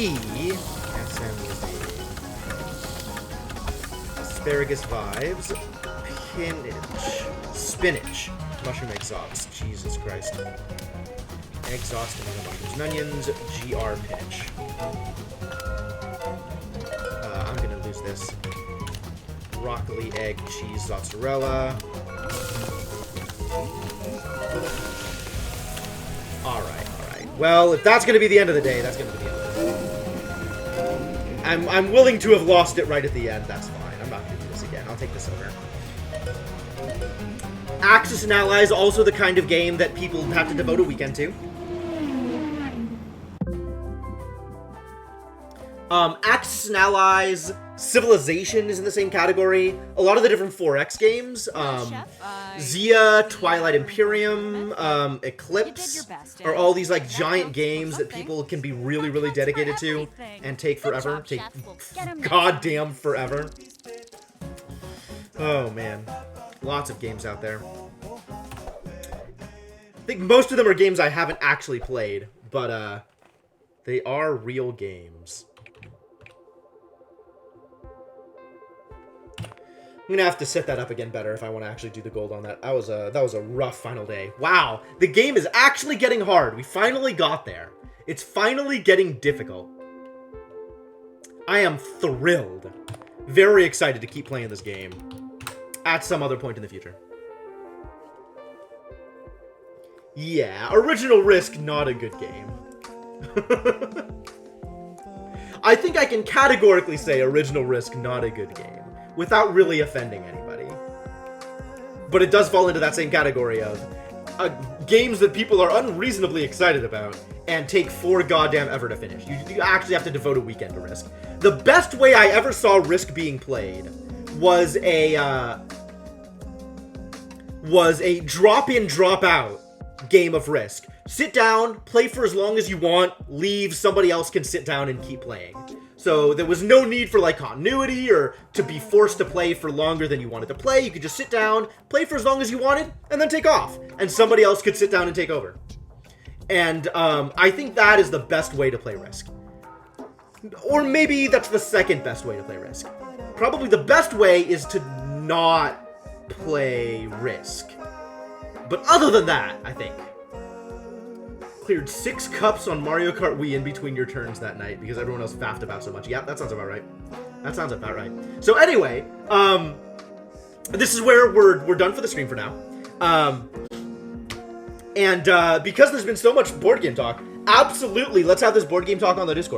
SMZ. Asparagus vibes. Spinach. Mushroom exhaust. Jesus Christ. Exhaust, tomato, mushrooms, and onions. GR pinch. I'm gonna lose this. Broccoli, egg, cheese, mozzarella. Alright. Well, if that's gonna be the end of the day, that's gonna be the end of the day. I'm willing to have lost it right at the end. That's fine. I'm not gonna do this again. I'll take this over. Axis and Allies, also the kind of game that people have to devote a weekend to. Axis and Allies, Civilization is in the same category. A lot of the different 4X games, Chef, Zia, Twilight Imperium, You did Eclipse, your best, are Ed. all these like That giant counts for games that something. people can be really, really counts for dedicated to everything. and take Good forever. job, Take Chef. We'll get 'em next goddamn forever. Oh man, lots of games out there. I think most of them are games I haven't actually played, but they are real games. I'm gonna have to set that up again better if I want to actually do the gold on that. That was a rough final day. Wow, the game is actually getting hard. We finally got there. It's finally getting difficult. I am thrilled. Very excited to keep playing this game at some other point in the future. Yeah, Original Risk, not a good game. I think I can categorically say Original Risk, not a good game, without really offending anybody. But it does fall into that same category of games that people are unreasonably excited about and take 4 goddamn ever to finish. You actually have to devote a weekend to Risk. The best way I ever saw Risk being played was a drop-in, drop-out game of Risk. Sit down, play for as long as you want, leave, somebody else can sit down and keep playing. So there was no need for like continuity or to be forced to play for longer than you wanted to play. You could just sit down, play for as long as you wanted, and then take off. And somebody else could sit down and take over. And I think that is the best way to play Risk. Or maybe that's the second best way to play Risk. Probably the best way is to not play Risk. But other than that, I think. Cleared 6 cups on Mario Kart Wii in between your turns that night because everyone else faffed about so much. Yeah, that sounds about right. That sounds about right. So anyway, this is where we're done for the stream for now. And because there's been so much board game talk, absolutely, let's have this board game talk on the Discord.